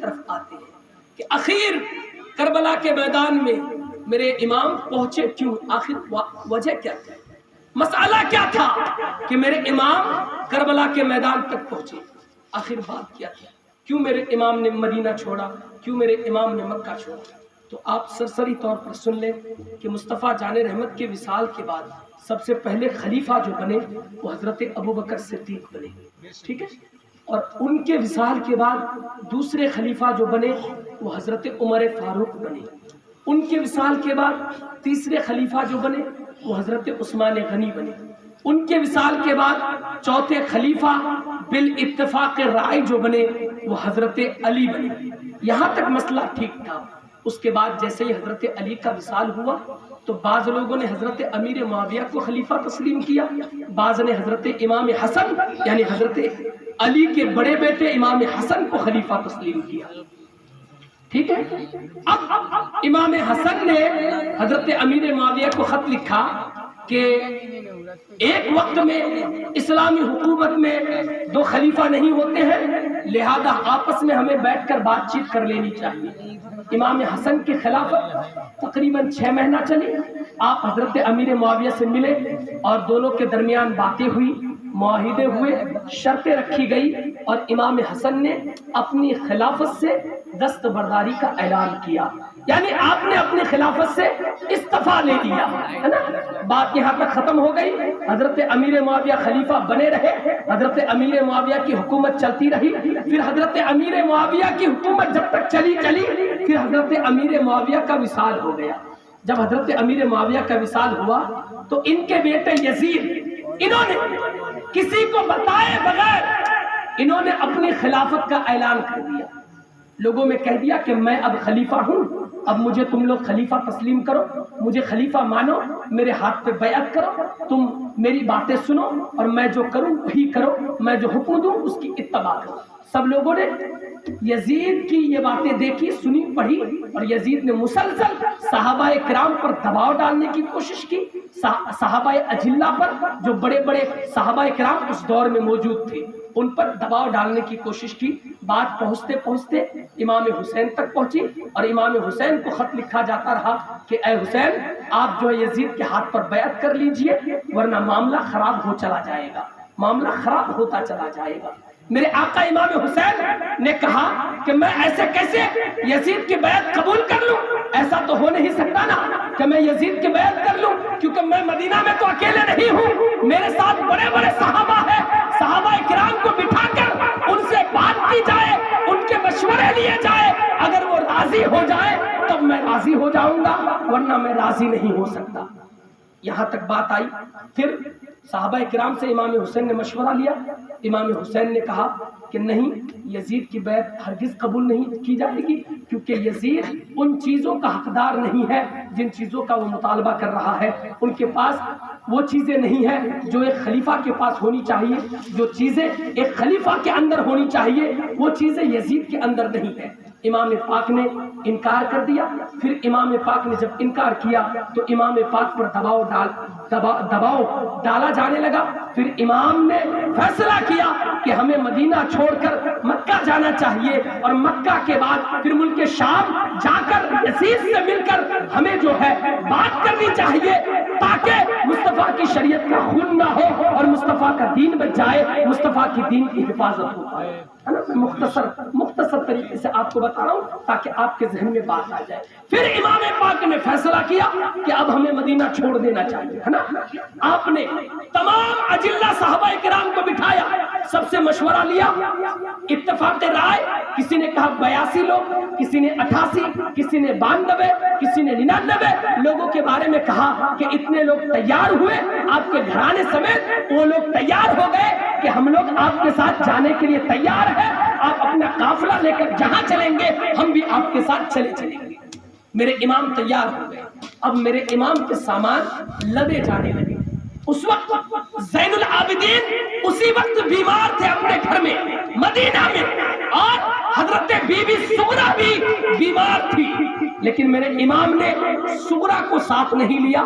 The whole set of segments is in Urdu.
طرف آتے ہیں کہ آخر کربلا کے میدان میں میرے امام پہنچے کیوں، آخر وجہ کیا تھی، مسئلہ کیا تھا کہ میرے امام کربلا کے میدان تک پہنچے، آخر بات کیا تھی، کیوں میرے امام نے مدینہ چھوڑا، کیوں میرے امام نے مکہ چھوڑا۔ تو آپ سرسری طور پر سن لیں کہ مصطفیٰ جان رحمت کے وصال کے بعد سب سے پہلے خلیفہ جو بنے وہ حضرت ابوبکر صدیق بنے، ٹھیک ہے، اور ان کے وصال کے بعد دوسرے خلیفہ جو بنے وہ حضرت عمر فاروق بنے، ان کے وصال کے بعد تیسرے خلیفہ جو بنے وہ حضرت عثمان غنی بنے، ان کے وصال کے بعد چوتھے خلیفہ بالاتفاق رائے جو بنے وہ حضرت علی بنے۔ یہاں تک مسئلہ ٹھیک تھا۔ اس کے بعد جیسے ہی حضرت علی کا وصال ہوا تو بعض لوگوں نے حضرت امیر معاویہ کو خلیفہ تسلیم کیا، بعض نے حضرت امام حسن یعنی حضرت علی کے بڑے بیٹے امام حسن کو خلیفہ تسلیم کیا، ٹھیک ہے۔ اب امام حسن نے حضرت امیر معاویہ کو خط لکھا کہ ایک وقت میں اسلامی حکومت میں دو خلیفہ نہیں ہوتے ہیں، لہذا آپس میں ہمیں بیٹھ کر بات چیت کر لینی چاہیے۔ امام حسن کی خلافت تقریباً 6 مہینہ چلی، آپ حضرت امیر معاویہ سے ملے اور دونوں کے درمیان باتیں ہوئی، معاہدے ہوئے، شرطیں رکھی گئی اور امام حسن نے اپنی خلافت سے دستبرداری کا اعلان کیا، یعنی آپ نے اپنی خلافت سے استعفیٰ لے لیا، ہے نا۔ بات یہاں تک ختم ہو گئی، حضرت امیر معاویہ خلیفہ بنے رہے، حضرت امیر معاویہ کی حکومت چلتی رہی، پھر حضرت امیر معاویہ کی حکومت جب تک چلی پھر حضرت امیر معاویہ کا وصال ہو گیا۔ جب حضرت امیر معاویہ کا وصال ہوا تو ان کے بیٹے یزید، انہوں نے کسی کو بتائے بغیر انہوں نے اپنی خلافت کا اعلان کر دیا، لوگوں میں کہہ دیا کہ میں اب خلیفہ ہوں، اب مجھے تم لوگ خلیفہ تسلیم کرو، مجھے خلیفہ مانو، میرے ہاتھ پہ بیعت کرو، تم میری باتیں سنو اور میں جو کروں وہی کرو، میں جو حکم دوں اس کی اتباع کرو۔ سب لوگوں نے یزید کی یہ باتیں دیکھی، سنی، پڑھی، اور یزید نے مسلسل صحابہ کرام پر دباؤ ڈالنے کی کوشش کی، صحابہ اجلہ پر، جو بڑے بڑے صحابہ کرام اس دور میں موجود تھے، ان پر دباؤ ڈالنے کی کوشش کی۔ بات پہنچتے پہنچتے امام حسین تک پہنچی اور امام حسین کو خط لکھا جاتا رہا کہ اے حسین، آپ جو ہے یزید کے ہاتھ پر بیعت کر لیجئے ورنہ معاملہ خراب ہو چلا جائے گا، معاملہ خراب ہوتا چلا جائے گا۔ میرے آقا امام حسین نے کہا کہ میں ایسے کیسے یزید کی بیعت قبول کر لوں، ایسا تو ہو نہیں سکتا نا کہ میں یزید کی بیعت کر لوں، کیونکہ میں مدینہ میں تو اکیلے نہیں ہوں، میرے ساتھ بڑے بڑے صحابہ ہیں، صحابہ کرام کو بٹھا کر ان سے بات کی جائے، ان کے مشورے لیے جائے، اگر وہ راضی ہو جائے تب میں راضی ہو جاؤں گا ورنہ میں راضی نہیں ہو سکتا۔ یہاں تک بات آئی، پھر صحابہ کرام سے امام حسین نے مشورہ لیا، امام حسین نے کہا کہ نہیں، یزید کی بیعت ہرگز قبول نہیں کی جائے گی، کیونکہ یزید ان چیزوں کا حقدار نہیں ہے جن چیزوں کا وہ مطالبہ کر رہا ہے، ان کے پاس وہ چیزیں نہیں ہیں جو ایک خلیفہ کے پاس ہونی چاہیے، جو چیزیں ایک خلیفہ کے اندر ہونی چاہیے وہ چیزیں یزید کے اندر نہیں ہیں۔ امام پاک نے انکار کر دیا۔ پھر امام پاک نے جب انکار کیا تو امام پاک پر دباؤ ڈالا جانے لگا۔ پھر امام نے فیصلہ کیا کہ ہمیں مدینہ چھوڑ کر مکہ جانا چاہیے اور مکہ کے بعد پھر ملک شام جا کر یزید سے مل کر ہمیں جو ہے بات کرنی چاہیے تاکہ مصطفیٰ کی شریعت کا خون نہ ہو اور مصطفیٰ کا دین بچ جائے، مصطفیٰ کی دین کی حفاظت ہو پائے۔ مختصر طریقے سے آپ کو بتا رہا ہوں تاکہ آپ کے ذہن میں بات آ جائے۔ پھر امام پاک نے فیصلہ کیا کہ اب ہمیں مدینہ چھوڑ دینا چاہیے، ہے نا۔ آپ نے تمام اجلہ صحابہ کرام کو بٹھایا، سب سے مشورہ لیا، اتفاق رائے، کسی نے کہا 82 لوگ، کسی نے 88، کسی نے 92، کسی نے 99 لوگوں کے بارے میں کہا کہ اتنے لوگ تیار ہوئے، آپ کے گھرانے سمیت وہ لوگ تیار ہو گئے کہ ہم لوگ آپ کے ساتھ جانے کے لیے تیار ہیں، آپ اپنا قافلہ لے کر جہاں چلیں گے ہم بھی آپ کے ساتھ چلیں گے۔ میرے امام تیار ہو گئے، اب میرے امام کے سامان لدے جانے لگے۔ اس وقت زین العابدین اسی وقت بیمار تھے اپنے گھر میں مدینہ میں، اور حضرت بی بی سغرا بھی بیمار تھی، لیکن میرے امام نے سغرا کو ساتھ نہیں لیا،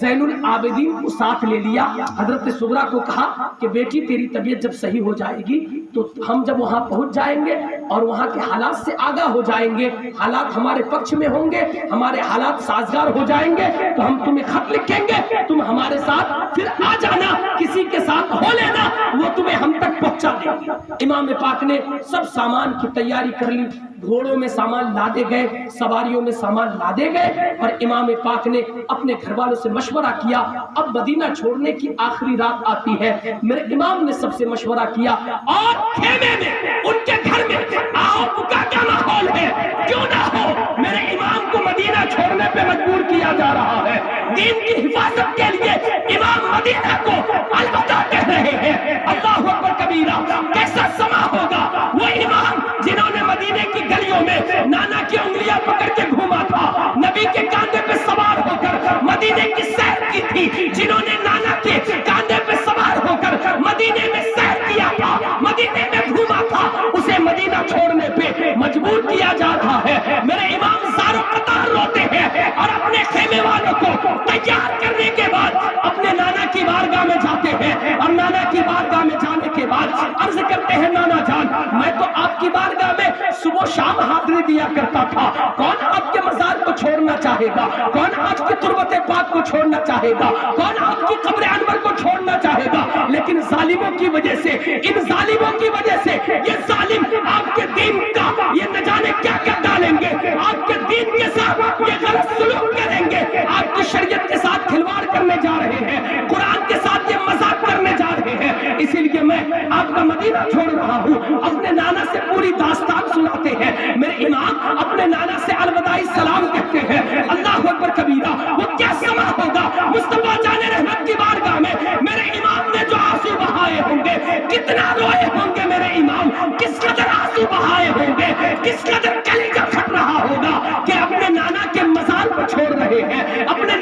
زین العابدین کو ساتھ لے لیا۔ حضرت سغرا کو کہا کہ بیٹی تیری طبیعت جب صحیح ہو جائے گی تو ہم جب وہاں پہنچ جائیں گے اور وہاں کے حالات سے آگاہ ہو جائیں گے، حالات ہمارے پکش میں ہوں گے، ہمارے حالات سازگار ہو جائیں گے تو ہم تمہیں خط لکھیں گے، تم ہمارے ساتھ پھر آ جانا، کسی کے ساتھ ہو لینا، وہ تمہیں ہم تک پہنچا دے گا۔ امام پاک نے سب سامان کی تیاری کر لی، گھوڑوں میں سامان لادے گئے، سواریوں میں سامان لادے گئے، اور امام پاک نے اپنے گھر والوں سے مشورہ کیا۔ اب مدینہ چھوڑنے کی آخری رات آتی ہے، میرے امام نے سب سے مشورہ کیا، اور خیمے میں ان کے گھر میں آؤ بکا کا ماحول ہے، کیوں نہ ہو، میرے امام کو مدینہ چھوڑنے پہ مجبور کیا جا رہا ہے، دین کی حفاظت کے لیے امام مدینہ کو الوداع کہہ رہے ہیں۔ اللہ اکبر کبیرہ، کیسا سما ہوگا وہ امام جنہوں نے مدینے کی گلیوں میں نانا کی انگلیاں پکڑ کے گھوما تھا، نبی کے کاندھے پہ سوار ہو کر مدینے کی سیر کی تھی، جنہوں نے نانا کے کاندھے پہ سوار ہو کر مدینے میں سیر کیا تھا، مدینے میں گھوما تھا، اسے مدینہ چھوڑنے پہ مجبور کیا جا رہا ہے۔ میرے امام زارو قطار روتے ہیں اور اپنے خیمے والوں کو تیار کرنے کے بعد اپنے نانا کی بارگاہ میں جاتے ہیں، اور نانا کی بارگاہ میں جانے کے بعد عرض کرتے ہیں، نانا جان میں تو آپ کی بارگاہ میں صبح شام حاضری دیا کرتا تھا، کون آپ کے مزار کو چھوڑنا چاہے گا، کون آپ کی تربت پاک کو چھوڑنا چاہے گا، کون آپ کی قبر انور کو چھوڑنا چاہے گا، لیکن ظالموں کی وجہ سے، ان ظالموں کی وجہ سے یہ ظالم آپ کے دین کا یہ نہ جانے کیا کر ڈالیں گے، آپ کے دین کے ساتھ یہ غلط سلوک کریں گے، آپ کی شریعت کے ساتھ کھلواڑ کرنے جا رہے ہیں، قرآن کے ساتھ یہ مذاق کرنے جا رہے ہیں، اسی لیے میں آپ کا مدینہ چھوڑ رہا ہوں۔ اپنے نانا سے پوری داستان سناتے ہیں، میرے امام اپنے نانا سے الوداعی سلام کہتے ہیں۔ اللہ اکبر کبیرہ، وہ کیا سما ہوگا مصطفیٰ جان رحمت کی بارگاہ میں، میرے امام نے جو آنسو بہائے ہوں گے، کتنا روئے ہوں گے میرے امام، کس قدر آنسو بہائے ہوں گے، کس قدر کلیجہ پھٹ رہا ہوگا کہ اپنے نانا کے مزار کو چھوڑ رہے ہیں، اپنے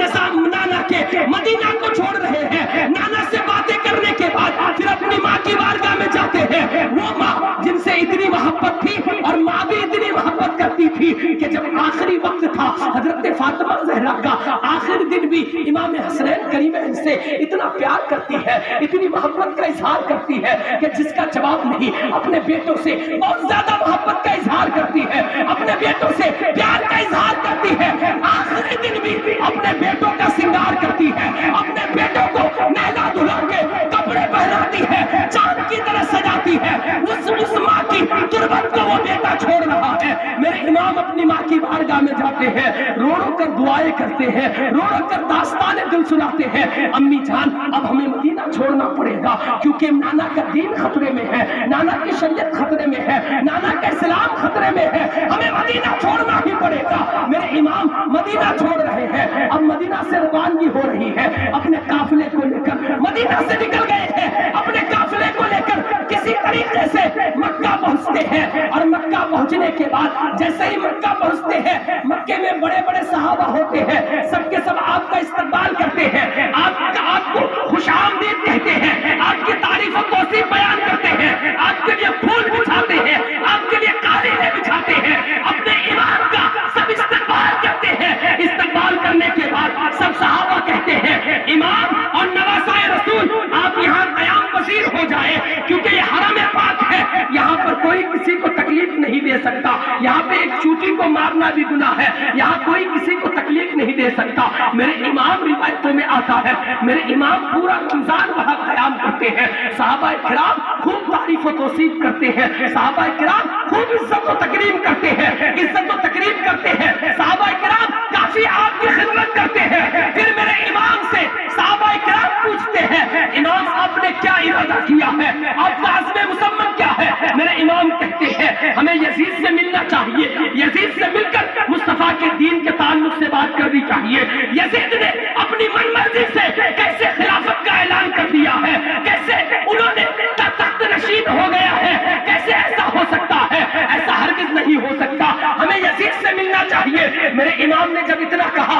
نانا کے مدینہ کو چھوڑ رہے ہیں، نانا سے باتیں کرنے کے بعد پھر اپنی ماں کی بارگاہ میں جاتے ہیں، وہ ماں جن سے اتنی محبت تھی، اور ماں بھی اتنی محبت کرتی تھی کہ جب آخری وقت تھا، حضرت فاطمہ زہرا کا آخری دن بھی امام حسنین کریمین سے اتنا پیار کرتی ہے، اتنی محبت کا اظہار کرتی ہے کہ جس کا جواب نہیں، اپنے بیٹوں سے بہت زیادہ محبت کا اظہار کرتی ہے، اپنے بیٹوں سے پیار کا اظہار کرتی ہے، آخری دن بھی اپنے بیٹوں کا سنگار کرتی ہے، اپنے بیٹوں کو نہلا دھلا کے کپڑے پہناتی ہے، چاند کی طرح سجاتی ہے، اس ماں کی تربت کو وہ بیٹا چھوڑ رہا ہے۔ میرے امام اپنی ماں کی بارگاہ میں جاتے ہیں، رو رو کر دعائیں کرتے ہیں، رو رو کر داستان دل سناتے ہیں، امی جان اب ہمیں مدینہ چھوڑنا پڑے گا، کیونکہ نانا کا دین خطرے میں ہے، نانا کی شریعت خطرے میں ہے، نانا کا اسلام خطرے میں ہے، ہمیں مدینہ چھوڑنا ہی پڑے گا۔ میرے امام مدینہ چھوڑ رہے ہیں، اب مدینہ سے روانگی ہو رہی ہے، اپنے قافلے کو لے کر مدینہ سے نکل گئے ہیں، اپنے قافلے کو لے کر کسی طریقے سے مکہ پہنچتے ہیں، اور مکہ پہنچنے کے بعد جیسے ہی مکہ پہنچتے ہیں، مکے میں بڑے بڑے صحابہ ہوتے ہیں، سب کے سب آپ کا استقبال کرتے ہیں، آپ کو خوش آمدید کہتے ہیں، آپ کی تعریف و توصیف بیان کرتے ہیں، آپ کے لیے پھول بچھاتے ہیں، آپ کے لیے قالینیں بچھاتے ہیں، اپنے امام کا سب استقبال کرتے ہیں۔ استقبال کرنے کے بعد سب صحابہ کہتے ہیں، امام اور نواسائے رسول آپ یہاں قیام پذیر ہو جائے، کیونکہ یہ حرم پاک ہے، یہاں پر کوئی کسی کو تکلیف نہیں دے سکتا، یہاں پہ ایک چوٹی کو مارنا بھی گناہ ہے، یہاں کوئی کسی کو تکلیف نہیں دے سکتا۔ میرے امام روایتوں میں آتا ہے، میرے امام پورا رمضان وہاں قیام کرتے ہیں، صحابہ کرام خوب تعریف و توصیف کرتے ہیں، صحابہ کرام خوب عزت و تکریم کرتے ہیں، عزت و تکریم کرتے ہیں، صحابہ کرام کافی آپ کی خدمت کرتے ہیں۔ پھر میرے امام سے صحابہ کرام پوچھتے ہیں، امام آپ نے کیا ارادہ کیا ہے، آپ کا عزم مسمم کیا ہے؟ میرے امام کہتے ہیں ہمیں یزید سے ملنا چاہیے، یزید سے مل کر مصطفیٰ کے دین کے تعلق سے بات کرنی چاہیے۔ یزید نے اپنی من مرضی سے کیسے خلافت کا اعلان کر دیا ہے، کیسے انہوں نے تخت نشین ہو گیا ہے، کیسے ایسا ہو سکتا ہے؟ ایسا ہرگز نہیں ہو سکتا، ہمیں یزید سے ملنا چاہیے۔ میرے امام نے جب اتنا کہا